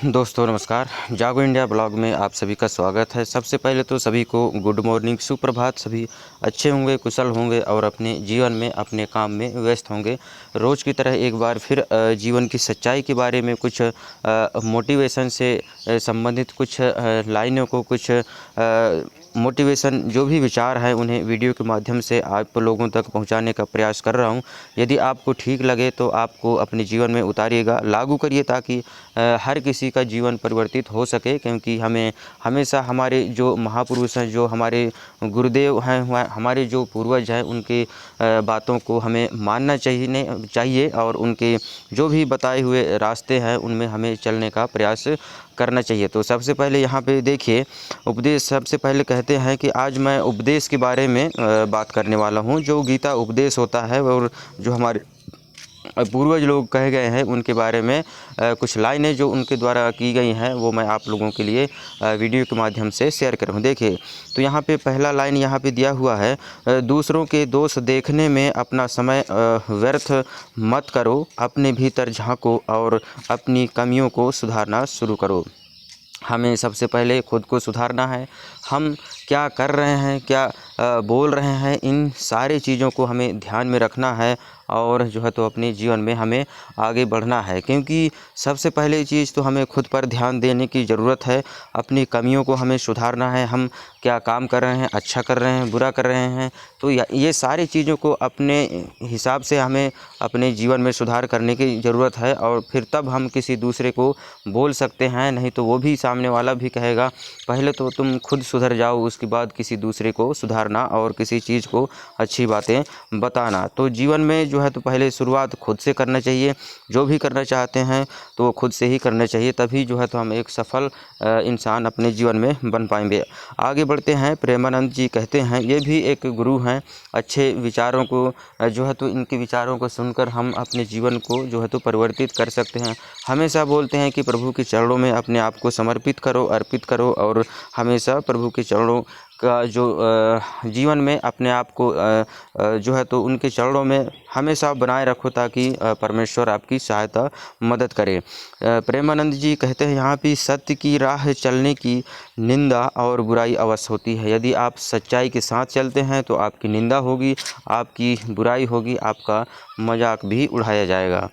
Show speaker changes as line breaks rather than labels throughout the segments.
दोस्तों नमस्कार। जागो इंडिया ब्लॉग में आप सभी का स्वागत है। सबसे पहले तो सभी को गुड मॉर्निंग, सुप्रभात। सभी अच्छे होंगे, कुशल होंगे और अपने जीवन में अपने काम में व्यस्त होंगे। रोज़ की तरह एक बार फिर जीवन की सच्चाई के बारे में कुछ मोटिवेशन से संबंधित कुछ लाइनों को, कुछ मोटिवेशन जो भी विचार हैं उन्हें वीडियो के माध्यम से आप लोगों तक पहुंचाने का प्रयास कर रहा हूं। यदि आपको ठीक लगे तो आपको अपने जीवन में उतारिएगा, लागू करिए, ताकि हर किसी का जीवन परिवर्तित हो सके। क्योंकि हमें हमेशा हमारे जो महापुरुष हैं, जो हमारे गुरुदेव हैं, हमारे जो पूर्वज हैं, उनके बातों को हमें मानना चाहिए और उनके जो भी बताए हुए रास्ते हैं उनमें हमें चलने का प्रयास करना चाहिए। तो सबसे पहले यहाँ पे देखिए, उपदेश सबसे पहले कहते हैं कि आज मैं उपदेश के बारे में बात करने वाला हूँ। जो गीता उपदेश होता है और जो हमारे पूर्वज लोग कहे गए हैं उनके बारे में कुछ लाइनें जो उनके द्वारा की गई हैं वो मैं आप लोगों के लिए वीडियो के माध्यम से शेयर करूँ। देखिए, तो यहाँ पे पहला लाइन यहाँ पे दिया हुआ है, दूसरों के दोष देखने में अपना समय व्यर्थ मत करो, अपने भीतर झांको और अपनी कमियों को सुधारना शुरू करो। हमें सबसे पहले खुद को सुधारना है। हम क्या कर रहे हैं, क्या बोल रहे हैं, इन सारी चीज़ों को हमें ध्यान में रखना है और जो है तो अपने जीवन में हमें आगे बढ़ना है। क्योंकि सबसे पहले चीज़ तो हमें खुद पर ध्यान देने की ज़रूरत है। अपनी कमियों को हमें सुधारना है। हम क्या काम कर रहे हैं, अच्छा कर रहे हैं, बुरा कर रहे हैं, तो ये सारी चीज़ों को अपने हिसाब से हमें अपने जीवन में सुधार करने की ज़रूरत है। और फिर तब हम किसी दूसरे को बोल सकते हैं, नहीं तो वो भी, सामने वाला भी कहेगा पहले तो तुम खुद सुधर जाओ, उसके बाद किसी दूसरे को सुधारना और किसी चीज़ को अच्छी बातें बताना। तो जीवन में जो है तो पहले शुरुआत खुद से करना चाहिए। जो भी करना चाहते हैं तो वो खुद से ही करना चाहिए, तभी जो है तो हम एक सफल इंसान अपने जीवन में बन पाएंगे। आगे बढ़ते हैं। प्रेमानंद जी कहते हैं, ये भी एक गुरु हैं। अच्छे विचारों को जो है तो इनके विचारों को सुनकर हम अपने जीवन को जो है तो परिवर्तित कर सकते हैं। हमेशा बोलते हैं कि प्रभु के चरणों में अपने आप को समर्पित करो, अर्पित करो और हमेशा प्रभु के चरणों का जो जीवन में अपने आप को जो है तो उनके चरणों में हमेशा बनाए रखो, ताकि परमेश्वर आपकी सहायता मदद करे। प्रेमानंद जी कहते हैं यहाँ पे, सत्य की राह चलने की निंदा और बुराई अवश्य होती है। यदि आप सच्चाई के साथ चलते हैं तो आपकी निंदा होगी, आपकी बुराई होगी, आपका मजाक भी उड़ाया जाएगा।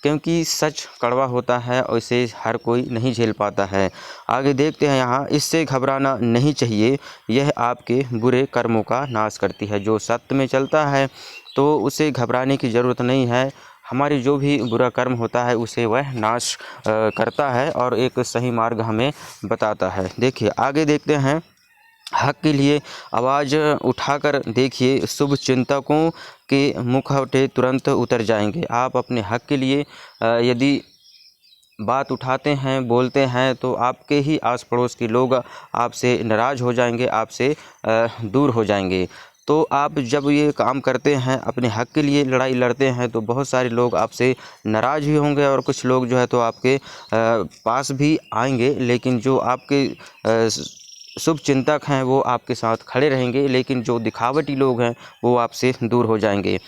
क्योंकि सच कड़वा होता है और इसे हर कोई नहीं झेल पाता है। आगे देखते हैं यहाँ, इससे घबराना नहीं चाहिए, यह आपके बुरे कर्मों का नाश करती है। जो सत्य में चलता है तो उसे घबराने की ज़रूरत नहीं है। हमारी जो भी बुरा कर्म होता है उसे वह नाश करता है और एक सही मार्ग हमें बताता है। देखिए, आगे देखते हैं। हक के लिए आवाज़ उठाकर देखिए, शुभ चिंतकों के मुखौटे तुरंत उतर जाएंगे। आप अपने हक के लिए यदि बात उठाते हैं, बोलते हैं, तो आपके ही आस पड़ोस के लोग आपसे नाराज़ हो जाएंगे, आपसे दूर हो जाएंगे। तो आप जब ये काम करते हैं, अपने हक के लिए लड़ाई लड़ते हैं, तो बहुत सारे लोग आपसे नाराज़ भी होंगे और कुछ लोग जो है तो आपके पास भी आएंगे। लेकिन जो आपके शुभ चिंतक हैं वो आपके साथ खड़े रहेंगे, लेकिन जो दिखावटी लोग हैं वो आपसे दूर हो जाएंगे।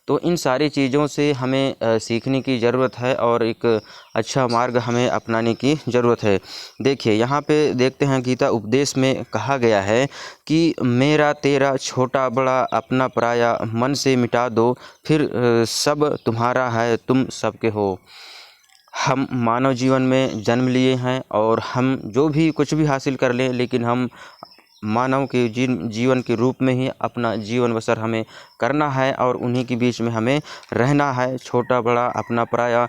तो इन सारी चीज़ों से हमें सीखने की ज़रूरत है और एक अच्छा मार्ग हमें अपनाने की ज़रूरत है। देखिए, यहाँ पे देखते हैं, गीता उपदेश में कहा गया है कि मेरा तेरा छोटा बड़ा अपना पराया मन से मिटा दो, फिर सब तुम्हारा है, तुम सबके हो। हम मानव जीवन में जन्म लिए हैं और हम जो भी कुछ भी हासिल कर लें, लेकिन हम मानव के जीवन के रूप में ही अपना जीवन बसर हमें करना है और उन्हीं के बीच में हमें रहना है। छोटा बड़ा अपना पराया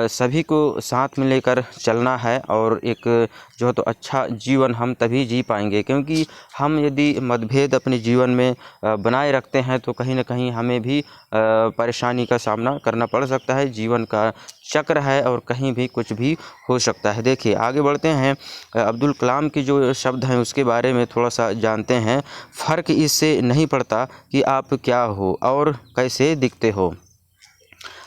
सभी को साथ में लेकर चलना है और एक जो है तो अच्छा जीवन हम तभी जी पाएंगे। क्योंकि हम यदि मतभेद अपने जीवन में बनाए रखते हैं तो कहीं ना कहीं हमें भी परेशानी का सामना करना पड़ सकता है। जीवन का चक्र है और कहीं भी कुछ भी हो सकता है। देखिए, आगे बढ़ते हैं। अब्दुल कलाम की जो शब्द हैं उसके बारे में थोड़ा सा जानते हैं। फ़र्क इससे नहीं पड़ता कि आप क्या हो और कैसे दिखते हो।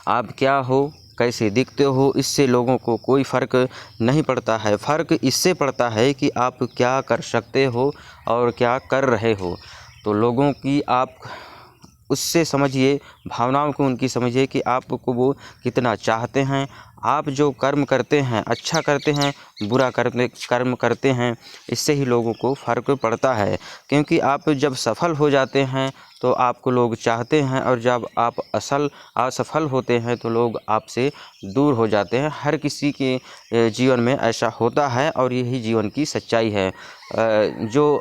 आप क्या हो, कैसे दिखते हो, इससे लोगों को कोई फ़र्क नहीं पड़ता है। फ़र्क इससे पड़ता है कि आप क्या कर सकते हो और क्या कर रहे हो। तो लोगों की आप उससे समझिए, भावनाओं को उनकी समझिए कि आपको वो कितना चाहते हैं, आप जो कर्म करते हैं, अच्छा करते हैं, बुरा कर्म करते हैं, इससे ही लोगों को फ़र्क पड़ता है। क्योंकि आप जब सफल हो जाते हैं तो आपको लोग चाहते हैं, और जब आप असफल होते हैं तो लोग आपसे दूर हो जाते हैं। हर किसी के जीवन में ऐसा होता है, और यही जीवन की सच्चाई है। जो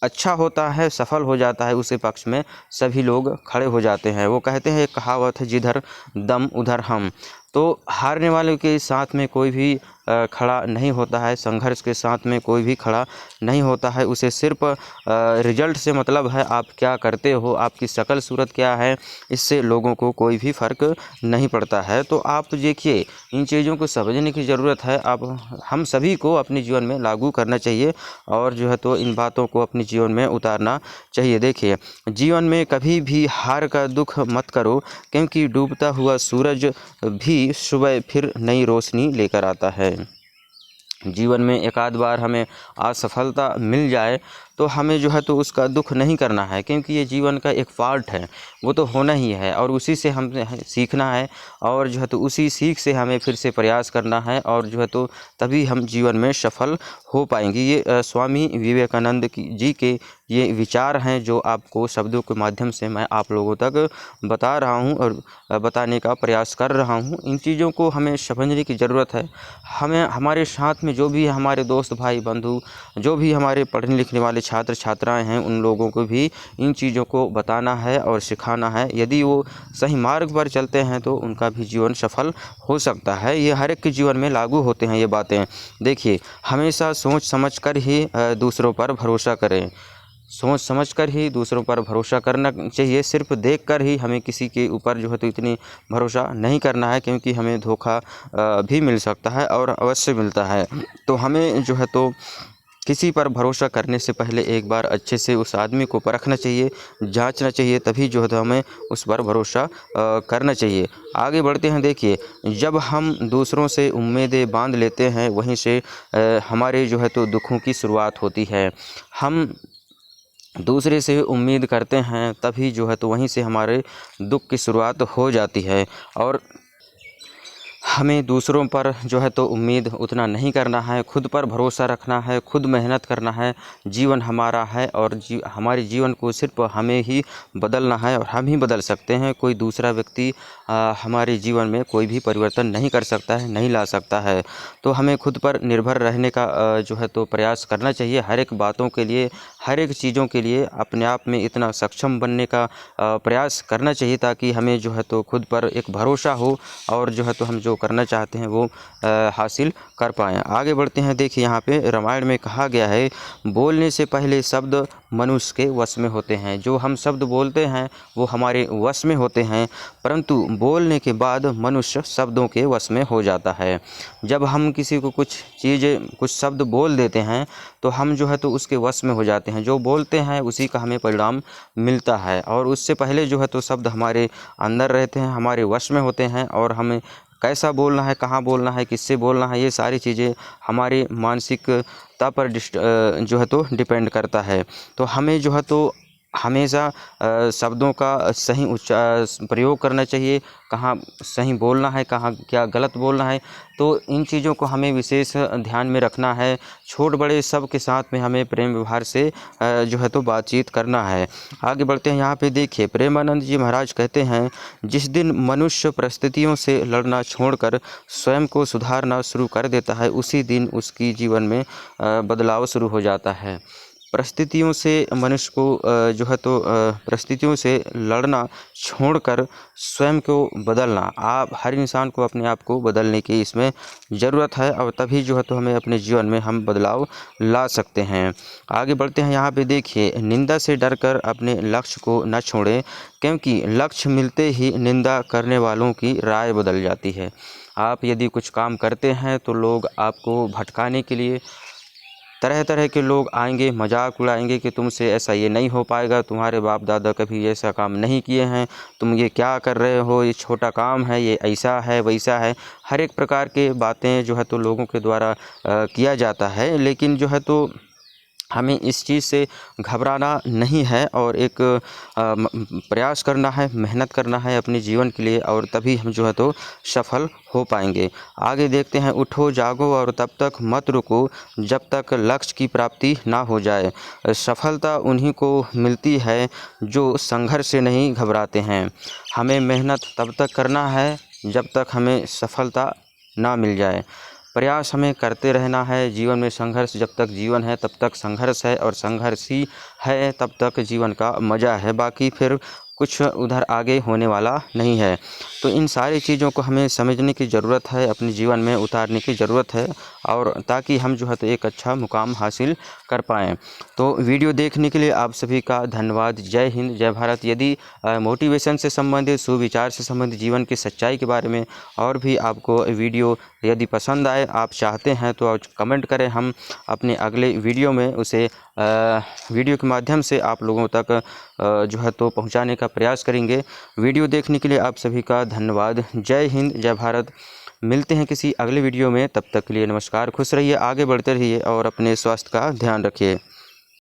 अच्छा होता है, सफल हो जाता है, उसी पक्ष में सभी लोग खड़े हो जाते हैं। वो कहते हैं, एक कहावत है, जिधर दम उधर हम। तो हारने वालों के साथ में कोई भी खड़ा नहीं होता है, संघर्ष के साथ में कोई भी खड़ा नहीं होता है। उसे सिर्फ रिजल्ट से मतलब है, आप क्या करते हो, आपकी शक्ल सूरत क्या है, इससे लोगों को कोई भी फ़र्क नहीं पड़ता है। तो आप देखिए, इन चीज़ों को समझने की ज़रूरत है। आप हम सभी को अपने जीवन में लागू करना चाहिए, और जो है तो इन बातों को अपने जीवन में उतारना चाहिए। देखिए, जीवन में कभी भी हार का दुख मत करो, क्योंकि डूबता हुआ सूरज भी सुबह फिर नई रोशनी लेकर आता है। जीवन में एक आध बार हमें असफलता मिल जाए तो हमें जो है तो उसका दुख नहीं करना है, क्योंकि ये जीवन का एक पार्ट है, वो तो होना ही है, और उसी से हमें सीखना है, और जो है तो उसी सीख से हमें फिर से प्रयास करना है, और जो है तो तभी हम जीवन में सफल हो पाएंगे। ये स्वामी विवेकानंद जी के ये विचार हैं, जो आपको शब्दों के माध्यम से मैं आप लोगों तक बता रहा हूँ और बताने का प्रयास कर रहा हूँ। इन चीज़ों को हमें समझने की ज़रूरत है। हमें हमारे साथ में जो भी हमारे दोस्त भाई बंधु, जो भी हमारे पढ़ने लिखने वाले छात्र छात्राएं हैं, उन लोगों को भी इन चीज़ों को बताना है और सिखाना है। यदि वो सही मार्ग पर चलते हैं तो उनका भी जीवन सफल हो सकता है। ये हर एक के जीवन में लागू होते हैं ये बातें। देखिए, हमेशा सोच समझ कर ही दूसरों पर भरोसा करें। सोच समझ कर ही दूसरों पर भरोसा करना चाहिए। सिर्फ देखकर ही हमें किसी के ऊपर जो है तो इतनी भरोसा नहीं करना है, क्योंकि हमें धोखा भी मिल सकता है, और अवश्य मिलता है। तो हमें जो है तो किसी पर भरोसा करने से पहले एक बार अच्छे से उस आदमी को परखना चाहिए, जांचना चाहिए, तभी जो है तो हमें उस पर भरोसा करना चाहिए। आगे बढ़ते हैं। देखिए, जब हम दूसरों से उम्मीदें बांध लेते हैं, वहीं से हमारे जो है तो दुखों की शुरुआत होती है। हम दूसरे से उम्मीद करते हैं, तभी जो है तो वहीं से हमारे दुख की शुरुआत हो जाती है। और हमें दूसरों पर जो है तो उम्मीद उतना नहीं करना है, खुद पर भरोसा रखना है, खुद मेहनत करना है। जीवन हमारा है, और हमारे जीवन को सिर्फ हमें ही बदलना है, और हम ही बदल सकते हैं। कोई दूसरा व्यक्ति हमारे जीवन में कोई भी परिवर्तन नहीं कर सकता है, नहीं ला सकता है। तो हमें खुद पर निर्भर रहने का जो है तो प्रयास करना चाहिए। हर एक बातों के लिए, हर एक चीज़ों के लिए अपने आप में इतना सक्षम बनने का प्रयास करना चाहिए, ताकि हमें जो है तो खुद पर एक भरोसा हो, और जो है तो हम जो करना चाहते हैं वो हासिल कर पाएँ। आगे बढ़ते हैं। देखिए, यहाँ पे रामायण में कहा गया है, बोलने से पहले शब्द मनुष्य के वश में होते हैं। जो हम शब्द बोलते हैं वो हमारे वश में होते हैं, परंतु बोलने के बाद मनुष्य शब्दों के वश में हो जाता है। जब हम किसी को कुछ चीज़ें, कुछ शब्द बोल देते हैं, तो हम जो है तो उसके वश में हो जाते हैं। जो बोलते हैं उसी का हमें परिणाम मिलता है, और उससे पहले जो है तो शब्द हमारे अंदर रहते हैं, हमारे वश में होते हैं, और हमें कैसा बोलना है, कहाँ बोलना है, किससे बोलना है, ये सारी चीज़ें हमारी मानसिकता पर जो है तो डिपेंड करता है। तो हमें जो है तो हमेशा शब्दों का सही प्रयोग करना चाहिए, कहाँ सही बोलना है, कहाँ क्या गलत बोलना है। तो इन चीज़ों को हमें विशेष ध्यान में रखना है। छोट बड़े सब के साथ में हमें प्रेम व्यवहार से जो है तो बातचीत करना है। आगे बढ़ते हैं। यहाँ पे देखिए, प्रेमानंद जी महाराज कहते हैं, जिस दिन मनुष्य परिस्थितियों से लड़ना छोड़कर स्वयं को सुधारना शुरू कर देता है, उसी दिन उसकी जीवन में बदलाव शुरू हो जाता है। परिस्थितियों से मनुष्य को जो है तो परिस्थितियों से लड़ना छोड़कर स्वयं को बदलना, आप हर इंसान को अपने आप को बदलने की इसमें ज़रूरत है, और तभी जो है तो हमें अपने जीवन में हम बदलाव ला सकते हैं। आगे बढ़ते हैं। यहाँ पे देखिए, निंदा से डरकर अपने लक्ष्य को न छोड़ें, क्योंकि लक्ष्य मिलते ही निंदा करने वालों की राय बदल जाती है। आप यदि कुछ काम करते हैं तो लोग आपको भटकाने के लिए तरह तरह के लोग आएंगे, मजाक उड़ाएंगे कि तुमसे ऐसा ये नहीं हो पाएगा, तुम्हारे बाप दादा कभी ऐसा काम नहीं किए हैं, तुम ये क्या कर रहे हो, ये छोटा काम है, ये ऐसा है वैसा है। हर एक प्रकार के बातें जो है तो लोगों के द्वारा किया जाता है। लेकिन जो है तो हमें इस चीज़ से घबराना नहीं है और एक प्रयास करना है, मेहनत करना है अपने जीवन के लिए, और तभी हम जो है तो सफल हो पाएंगे। आगे देखते हैं, उठो जागो और तब तक मत रुको जब तक लक्ष्य की प्राप्ति ना हो जाए। सफलता उन्हीं को मिलती है जो संघर्ष से नहीं घबराते हैं। हमें मेहनत तब तक करना है जब तक हमें सफलता ना मिल जाए। प्रयास हमें करते रहना है। जीवन में संघर्ष, जब तक जीवन है तब तक संघर्ष है, और संघर्ष ही है तब तक जीवन का मज़ा है। बाकी फिर कुछ उधर आगे होने वाला नहीं है। तो इन सारी चीज़ों को हमें समझने की ज़रूरत है, अपने जीवन में उतारने की ज़रूरत है, और ताकि हम जो है तो एक अच्छा मुकाम हासिल कर पाएँ। तो वीडियो देखने के लिए आप सभी का धन्यवाद। जय हिंद, जय भारत। यदि मोटिवेशन से संबंधित, सुविचार से संबंधित, जीवन की सच्चाई के बारे में और भी आपको वीडियो यदि पसंद आए, आप चाहते हैं, तो आप कमेंट करें। हम अपने अगले वीडियो में उसे वीडियो के माध्यम से आप लोगों तक जो है तो पहुंचाने का प्रयास करेंगे। वीडियो देखने के लिए आप सभी का धन्यवाद। जय हिंद, जय भारत। मिलते हैं किसी अगले वीडियो में, तब तक के लिए नमस्कार। खुश रहिए, आगे बढ़ते रहिए और अपने स्वास्थ्य का ध्यान रखिए।